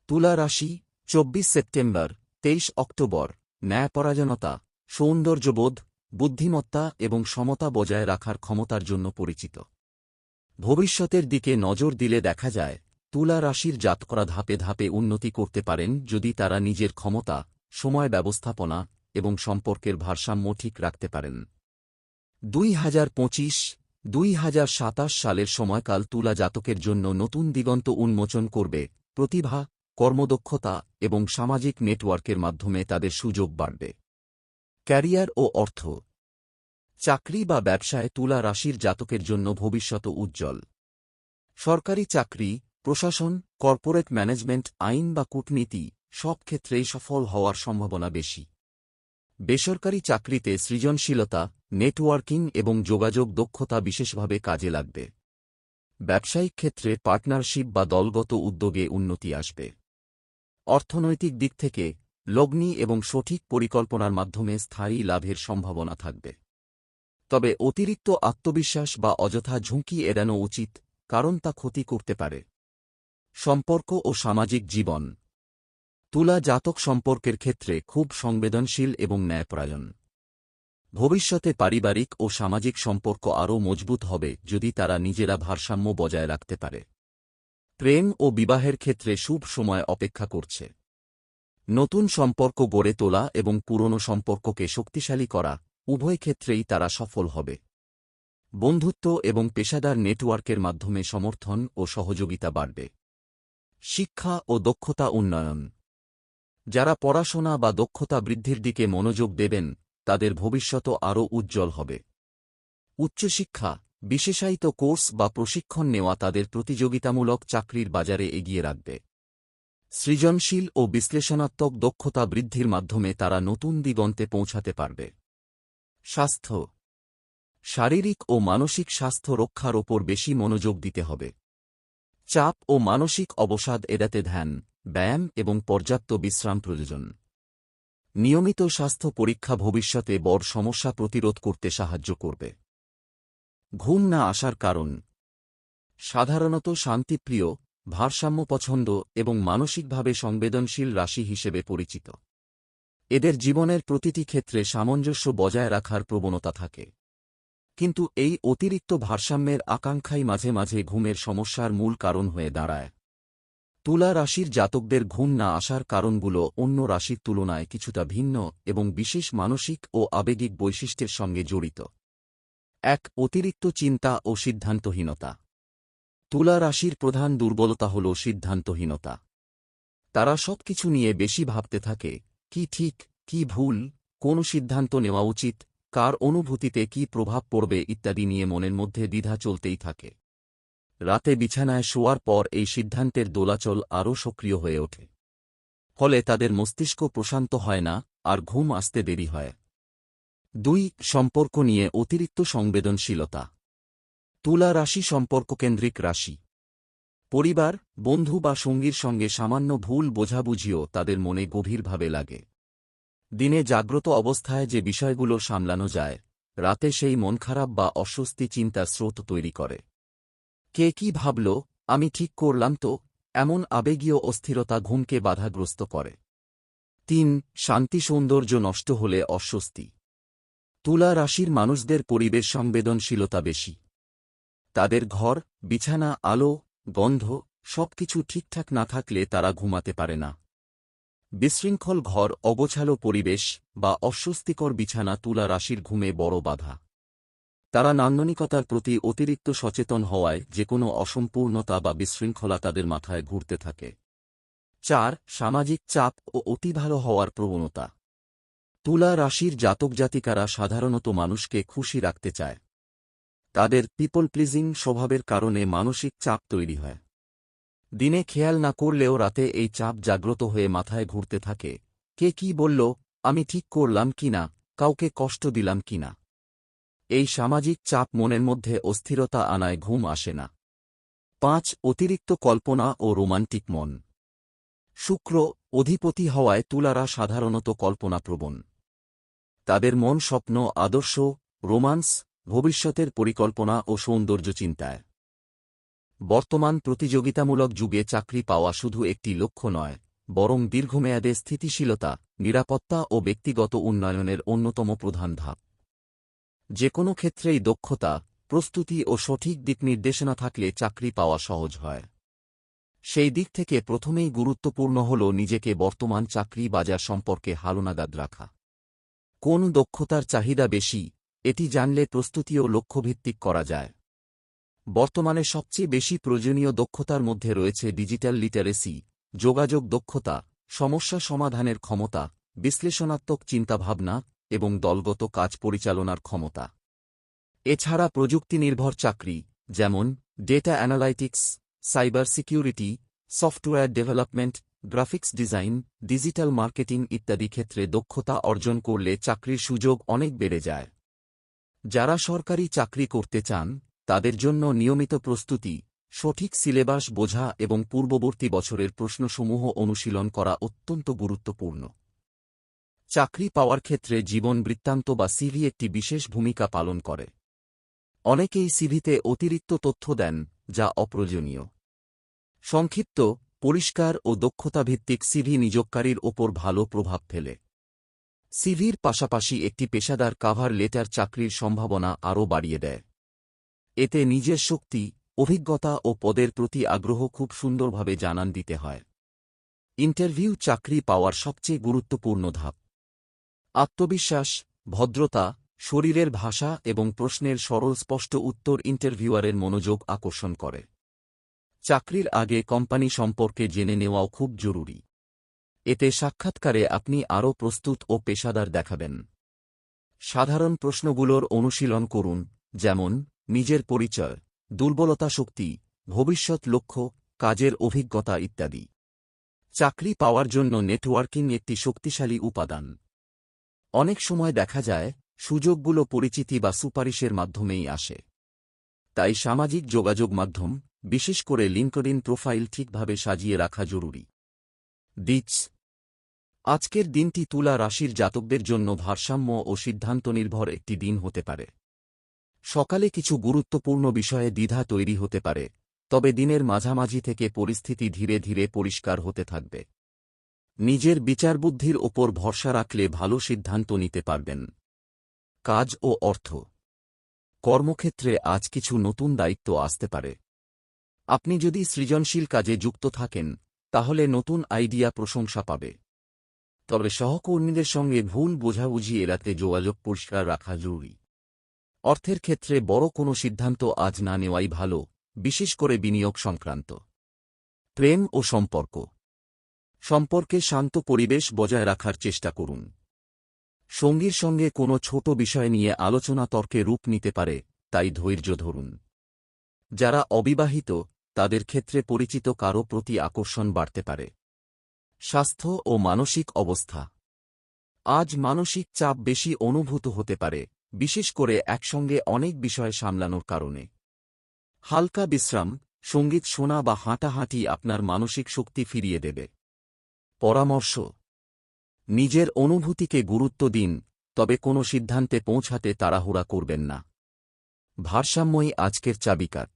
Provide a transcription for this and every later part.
তুলা রাশি ২৪ September ২৩ October ন্যায়পরায়ণতা, সৌন্দর্যবোধ, বুদ্ধিমত্তা এবং সমতা বজায় রাখার ক্ষমতার জন্য পরিচিত। ভবিষ্যতের দিকে নজর দিলে দেখা যায় তুলা রাশির জাতকরা ধাপে ধাপে উন্নতি করতে পারেন যদি তারা নিজের ক্ষমতা, সময় ব্যবস্থাপনা এবং সম্পর্কের ভারসাম্য ঠিক রাখতে পারেন। ২০২৫-২০২৭ সালের সময়কাল তুলা জাতকের জন্য নতুন দিগন্ত উন্মোচন করবে। প্রতিভা, কর্মদক্ষতা এবং সামাজিক নেটওয়ার্কের মাধ্যমে তাদের সুযোগ বাড়বে। ক্যারিয়ার ও অর্থ, চাকরি বা ব্যবসায় তুলা রাশির জাতকের জন্য ভবিষ্যৎ উজ্জ্বল। সরকারি চাকরি, প্রশাসন, কর্পোরেট ম্যানেজমেন্ট, আইন বা কূটনীতি সব ক্ষেত্রেই সফল হওয়ার সম্ভাবনা বেশি। বেসরকারি চাকরিতে সৃজনশীলতা, নেটওয়ার্কিং এবং যোগাযোগ দক্ষতা বিশেষভাবে কাজে লাগবে। ব্যবসায়িক ক্ষেত্রে পার্টনারশিপ বা দলগত উদ্যোগে উন্নতি আসবে। অর্থনৈতিক দিক থেকে লগ্নি এবং সঠিক পরিকল্পনার মাধ্যমে স্থায়ী লাভের সম্ভাবনা থাকবে। তবে অতিরিক্ত আত্মবিশ্বাস বা অযথা ঝুঁকি এড়ানো উচিত, কারণ তা ক্ষতি করতে পারে। সম্পর্ক ও সামাজিক জীবন, তুলা জাতক সম্পর্কের ক্ষেত্রে খুব সংবেদনশীল এবং ন্যায়পরায়ণ। ভবিষ্যতে পারিবারিক ও সামাজিক সম্পর্ক আরও মজবুত হবে যদি তারা নিজেরা ভারসাম্য বজায় রাখতে পারে। প্রেম ও বিবাহের ক্ষেত্রে শুভ সময় অপেক্ষা করছে। নতুন সম্পর্ক গড়ে তোলা এবং পুরনো সম্পর্ককে শক্তিশালী করা উভয় ক্ষেত্রেই তারা সফল হবে। বন্ধুত্ব এবং পেশাদার নেটওয়ার্কের মাধ্যমে সমর্থন ও সহযোগিতা বাড়বে। শিক্ষা ও দক্ষতা উন্নয়ন, যারা পড়াশোনা বা দক্ষতা বৃদ্ধির দিকে মনোযোগ দেবেন তাদের ভবিষ্যৎ আরও উজ্জ্বল হবে। উচ্চশিক্ষা, বিশেষায়িত কোর্স বা প্রশিক্ষণ নেওয়া তাদের প্রতিযোগিতামূলক চাকরির বাজারে এগিয়ে রাখবে। সৃজনশীল ও বিশ্লেষণাত্মক দক্ষতা বৃদ্ধির মাধ্যমে তারা নতুন দিগন্তে পৌঁছাতে পারবে। স্বাস্থ্য, শারীরিক ও মানসিক স্বাস্থ্য রক্ষার ওপর বেশি মনোযোগ দিতে হবে। চাপ ও মানসিক অবসাদ এড়াতে ধ্যান, ব্যায়াম এবং পর্যাপ্ত বিশ্রাম প্রয়োজন। নিয়মিত স্বাস্থ্য পরীক্ষা ভবিষ্যতে বড় সমস্যা প্রতিরোধ করতে সাহায্য করবে। ঘুম না আসার কারণ, সাধারণত শান্তিপ্রিয়, ভারসাম্য পছন্দ এবং মানসিকভাবে সংবেদনশীল রাশি হিসেবে পরিচিত। এদের জীবনের প্রতিটি ক্ষেত্রে সামঞ্জস্য বজায় রাখার প্রবণতা থাকে। কিন্তু এই অতিরিক্ত ভারসাম্যের আকাঙ্ক্ষাই মাঝে মাঝে ঘুমের সমস্যার মূল কারণ হয়ে দাঁড়ায়। তুলা রাশির জাতকদের ঘুম না আসার কারণগুলো অন্য রাশির তুলনায় কিছুটা ভিন্ন এবং বিশেষ মানসিক ও আবেগিক বৈশিষ্ট্যের সঙ্গে জড়িত। ১. অতিরিক্ত চিন্তা ও সিদ্ধান্তহীনতা। তুলা রাশির প্রধান দুর্বলতা হল সিদ্ধান্তহীনতা। তারা সবকিছু নিয়ে বেশি ভাবতে থাকে, কি ঠিক, কি ভুল, কোন সিদ্ধান্ত নেওয়া উচিত, কার অনুভূতিতে কি প্রভাব পড়বে ইত্যাদি নিয়ে মনের মধ্যে দ্বিধা চলতেই থাকে। রাতে বিছানায় শোয়ার পর এই সিদ্ধান্তের দোলাচল আরও সক্রিয় হয়ে ওঠে। ফলে তাদের মস্তিষ্ক প্রশান্ত হয় না আর ঘুম আসতে দেরি হয়। ২. সম্পর্ক নিয়ে অতিরিক্ত সংবেদনশীলতা। তুলা রাশি সম্পর্ককেন্দ্রিক রাশি। পরিবার, বন্ধু বা সঙ্গীর সঙ্গে সামান্য ভুল বোঝাবুঝিও তাদের মনে গভীরভাবে লাগে। দিনে জাগ্রত অবস্থায় যে বিষয়গুলো সামলানো যায়, রাতে সেই মন খারাপ বা অস্বস্তি চিন্তার স্রোত তৈরি করে। কে কি ভাবল, আমি ঠিক করলাম তো, এমন আবেগীয় অস্থিরতা ঘুমকে বাধাগ্রস্ত করে। ৩. শান্তি সৌন্দর্য নষ্ট হলে অস্বস্তি। তুলা রাশির মানুষদের পরিবেশ সংবেদনশীলতা বেশি। তাদের ঘর, বিছানা, আলো, গন্ধ সবকিছু ঠিকঠাক না থাকলে তারা ঘুমাতে পারে না। বিশৃঙ্খল ঘর, অগোছালো পরিবেশ বা অস্বস্তিকর বিছানা তুলা রাশির ঘুমে বড় বাধা। তারা নান্দনিকতার প্রতি অতিরিক্ত সচেতন হওয়ায় যেকোনো অসম্পূর্ণতা বা বিশৃঙ্খলা তাদের মাথায় ঘুরতে থাকে। ৪. সামাজিক চাপ ও অতি ভালো হওয়ার প্রবণতা। তুলা রাশির জাতক জাতিকারা সাধারণত মানুষকে খুশি রাখতে চায়। তাদের পিপল প্লিজিং স্বভাবের কারণে মানসিক চাপ তৈরি হয়। দিনে খেয়াল না করলেও রাতে এই চাপ জাগ্রত হয়ে মাথায় ঘুরতে থাকে, কে কি বলল, আমি ঠিক করলাম কিনা, কাউকে কষ্ট দিলাম কিনা। এই সামাজিক চাপ মনের মধ্যে অস্থিরতা আনায় ঘুম আসে না। ৫. অতিরিক্ত কল্পনা ও রোমান্টিক মন। শুক্র অধিপতি হওয়ায় তুলারা সাধারণত কল্পনাপ্রবণ। তাদের মন স্বপ্ন, আদর্শ, রোমান্স, ভবিষ্যতের পরিকল্পনা ও সৌন্দর্য চিন্তায়। বর্তমান প্রতিযোগিতামূলক যুগে চাকরি পাওয়া শুধু একটি লক্ষ্য নয়, বরং দীর্ঘমেয়াদে স্থিতিশীলতা, নিরাপত্তা ও ব্যক্তিগত উন্নয়নের অন্যতম প্রধান ধাপ। যে কোনো ক্ষেত্রেই দক্ষতা, প্রস্তুতি ও সঠিক দিক নির্দেশনা থাকলে চাকরি পাওয়া সহজ হয়। সেই দিক থেকে প্রথমেই গুরুত্বপূর্ণ হল নিজেকে বর্তমান চাকরি বাজার সম্পর্কে হালনাগাদ রাখা। কোন দক্ষতার চাহিদা বেশি, এটি জানলে প্রস্তুতিও লক্ষ্যভিত্তিক করা যায়। বর্তমানে সবচেয়ে বেশি প্রয়োজনীয় দক্ষতার মধ্যে রয়েছে ডিজিটাল লিটারেসি, যোগাযোগ দক্ষতা, সমস্যা সমাধানের ক্ষমতা, বিশ্লেষণাত্মক চিন্তাভাবনা এবং দলগত কাজ পরিচালনার ক্ষমতা। এছাড়া প্রযুক্তিনির্ভর চাকরি, যেমন data analytics, cyber security, software development, graphics design, digital marketing ইত্যাদি ক্ষেত্রে দক্ষতা অর্জন করলে চাকরির সুযোগ অনেক বেড়ে যায়। যারা সরকারি চাকরি করতে চান, তাদের জন্য নিয়মিত প্রস্তুতি, সঠিক সিলেবাস বোঝা এবং পূর্ববর্তী বছরের প্রশ্নসমূহ অনুশীলন করা অত্যন্ত গুরুত্বপূর্ণ। চাকরি পাওয়ার ক্ষেত্রে জীবন বৃত্তান্ত বা সিভি একটি বিশেষ ভূমিকা পালন করে। অনেকেই সিভিতে অতিরিক্ত তথ্য দেন, যা অপ্রয়োজনীয়। সংক্ষিপ্ত, পরিষ্কার ও দক্ষতাভিত্তিক সিভি নিয়োগকারীর ওপর ভালো প্রভাব ফেলে। সিভির পাশাপাশি একটি পেশাদার কাভার লেটার চাকরির সম্ভাবনা আরও বাড়িয়ে দেয়। এতে নিজের শক্তি, অভিজ্ঞতা ও পদের প্রতি আগ্রহ খুব সুন্দরভাবে জানান দিতে হয়। ইন্টারভিউ চাকরি পাওয়ার সবচেয়ে গুরুত্বপূর্ণ ধাপ। আত্মবিশ্বাস, ভদ্রতা, শরীরের ভাষা এবং প্রশ্নের সরল স্পষ্ট উত্তর ইন্টারভিউয়ারের মনোযোগ আকর্ষণ করে। চাকরির আগে কোম্পানি সম্পর্কে জেনে নেওয়াও খুব জরুরি। এতে সাক্ষাৎকারে আপনি আরও প্রস্তুত ও পেশাদার দেখাবেন। সাধারণ প্রশ্নগুলোর অনুশীলন করুন, যেমন নিজের পরিচয়, দুর্বলতা, শক্তি, ভবিষ্যৎ লক্ষ্য, কাজের অভিজ্ঞতা ইত্যাদি। চাকরি পাওয়ার জন্য নেটওয়ার্কিং একটি শক্তিশালী উপাদান। অনেক সময় দেখা যায়, সুযোগগুলো পরিচিতি বা সুপারিশের মাধ্যমেই আসে। তাই সামাজিক যোগাযোগ মাধ্যম, বিশেষ করে লিঙ্কডইন প্রোফাইল ঠিকভাবে সাজিয়ে রাখা জরুরি। ডিটস। আজকের দিনটি তুলা রাশির জাতকদের জন্য ভারসাম্য ও সিদ্ধান্ত নির্ভর একটি দিন হতে পারে। সকালে কিছু গুরুত্বপূর্ণ বিষয়ে দ্বিধা তৈরি হতে পারে, তবে দিনের মাঝামাঝি থেকে পরিস্থিতি ধীরে ধীরে পরিষ্কার হতে থাকবে। নিজের বিচারবুদ্ধির ওপর ভরসা রাখলে ভালো সিদ্ধান্ত নিতে পারবেন। কাজ ও অর্থ। কর্মক্ষেত্রে আজ কিছু নতুন দায়িত্ব আসতে পারে। আপনি যদি সৃজনশীল কাজে যুক্ত থাকেন, তাহলে নতুন আইডিয়া প্রশংসা পাবে। তবে সহকর্মীদের সঙ্গে ভুল বোঝাবুঝি এড়াতে যোগাযোগ পরিষ্কার রাখা জরুরি। অর্থের ক্ষেত্রে বড় কোনো সিদ্ধান্ত আজ না নেওয়াই ভালো, বিশেষ করে বিনিয়োগ সংক্রান্ত। প্রেম ও সম্পর্ক। সম্পর্কে শান্ত পরিবেশ বজায় রাখার চেষ্টা করুন। সঙ্গীর সঙ্গে কোনো ছোট বিষয় নিয়ে আলোচনা তর্কে রূপ নিতে পারে, তাই ধৈর্য ধরুন। যারা অবিবাহিত, তাদের ক্ষেত্রে পরিচিত কারও প্রতি আকর্ষণ বাড়তে পারে। স্বাস্থ্য ও মানসিক অবস্থা। আজ মানসিক চাপ বেশি অনুভূত হতে পারে, বিশেষ করে একসঙ্গে অনেক বিষয় সামলানোর কারণে। হালকা বিশ্রাম, সঙ্গীত শোনা বা হাঁটাহাঁটি আপনার মানসিক শক্তি ফিরিয়ে দেবে। পরামর্শ। নিজের অনুভূতিকে গুরুত্ব দিন, তবে কোনো সিদ্ধান্তে পৌঁছাতে তাড়াহুড়া করবেন না। ভারসাম্যই আজকের চাবিকাঠ।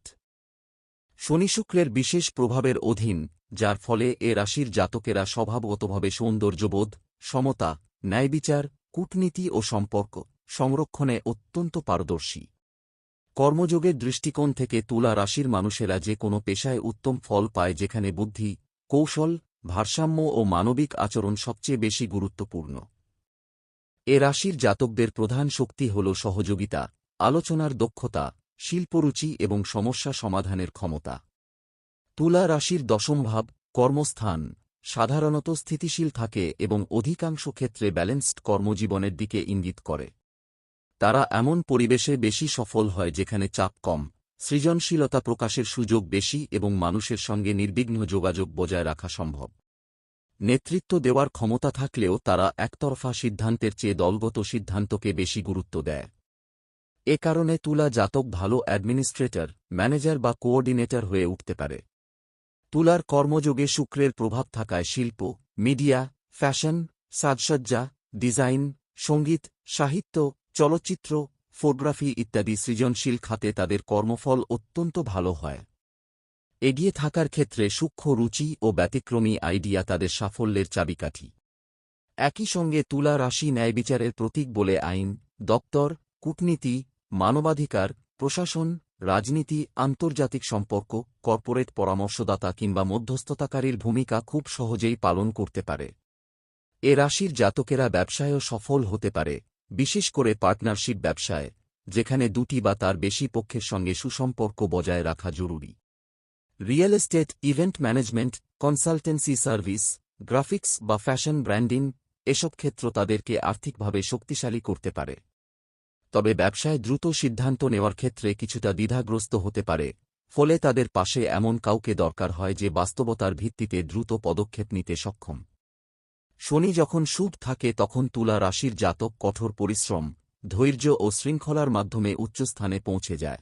শনি শুক্রের বিশেষ প্রভাবের অধীন, যার ফলে এ রাশির জাতকেরা স্বভাবগতভাবে সৌন্দর্যবোধ, সমতা, ন্যায়বিচার, কূটনীতি ও সম্পর্ক সংরক্ষণে অত্যন্ত পারদর্শী। কর্মযোগের দৃষ্টিকোণ থেকে তুলা রাশির মানুষেরা যে কোনো পেশায় উত্তম ফল পায়, যেখানে বুদ্ধি, কৌশল, ভারসাম্য ও মানবিক আচরণ সবচেয়ে বেশি গুরুত্বপূর্ণ। এ রাশির জাতকদের প্রধান শক্তি হল সহযোগিতা, আলোচনার দক্ষতা, শিল্পরুচি এবং সমস্যা সমাধানের ক্ষমতা। তুলা রাশির দশম ভাব, কর্মস্থান, সাধারণত স্থিতিশীল থাকে এবং অধিকাংশ ক্ষেত্রে ব্যালেন্সড কর্মজীবনের দিকে ইঙ্গিত করে। তারা এমন পরিবেশে বেশি সফল হয় যেখানে চাপ কম, সৃজনশীলতা প্রকাশের সুযোগ বেশি এবং মানুষের সঙ্গে নির্বিঘ্ন যোগাযোগ বজায় রাখা সম্ভব। নেতৃত্ব দেওয়ার ক্ষমতা থাকলেও তারা একতরফা সিদ্ধান্তের চেয়ে দলগত সিদ্ধান্তকে বেশি গুরুত্ব দেয়। এ কারণে তুলা জাতক ভালো অ্যাডমিনিস্ট্রেটর, ম্যানেজার বা কোঅর্ডিনেটর হয়ে উঠতে পারে। তুলার কর্মযোগে শুক্রের প্রভাব থাকায় শিল্প, মিডিয়া, ফ্যাশন, সাজসজ্জা, ডিজাইন, সঙ্গীত, সাহিত্য, চলচ্চিত্র, ফটোগ্রাফি ইত্যাদি সৃজনশীল খাতে তাদের কর্মফল অত্যন্ত ভালো হয়। এগিয়ে থাকার ক্ষেত্রে সূক্ষ্ম রুচি ও ব্যতিক্রমী আইডিয়া তাদের সাফল্যের চাবিকাঠি। একই সঙ্গে তুলা রাশি ন্যায়বিচারের প্রতীক বলে আইন, দপ্তর, কূটনীতি, মানবাধিকার, প্রশাসন, রাজনীতি, আন্তর্জাতিক সম্পর্ক, কর্পোরেট পরামর্শদাতা কিংবা মধ্যস্থতাকারীর ভূমিকা খুব সহজেই পালন করতে পারে। এ রাশির জাতকেরা ব্যবসায়ও সফল হতে পারে, বিশেষ করে পার্টনারশিপ ব্যবসায়, যেখানে দুটি বা তার বেশি পক্ষের সঙ্গে সুসম্পর্ক বজায় রাখা জরুরি। Real estate, event management, consultancy service, graphics বা ফ্যাশন ব্র্যান্ডিং এসব ক্ষেত্র তাদেরকে আর্থিকভাবে শক্তিশালী করতে পারে। তবে ব্যবসায় দ্রুত সিদ্ধান্ত নেওয়ার ক্ষেত্রে কিছুটা দ্বিধাগ্রস্ত হতে পারে, ফলে তাদের পাশে এমন কাউকে দরকার হয় যে বাস্তবতার ভিত্তিতে দ্রুত পদক্ষেপ নিতে সক্ষম। শনি যখন শুভ থাকে তখন তুলা রাশির জাতক কঠোর পরিশ্রম, ধৈর্য ও শৃঙ্খলার মাধ্যমে উচ্চস্থানে পৌঁছে যায়।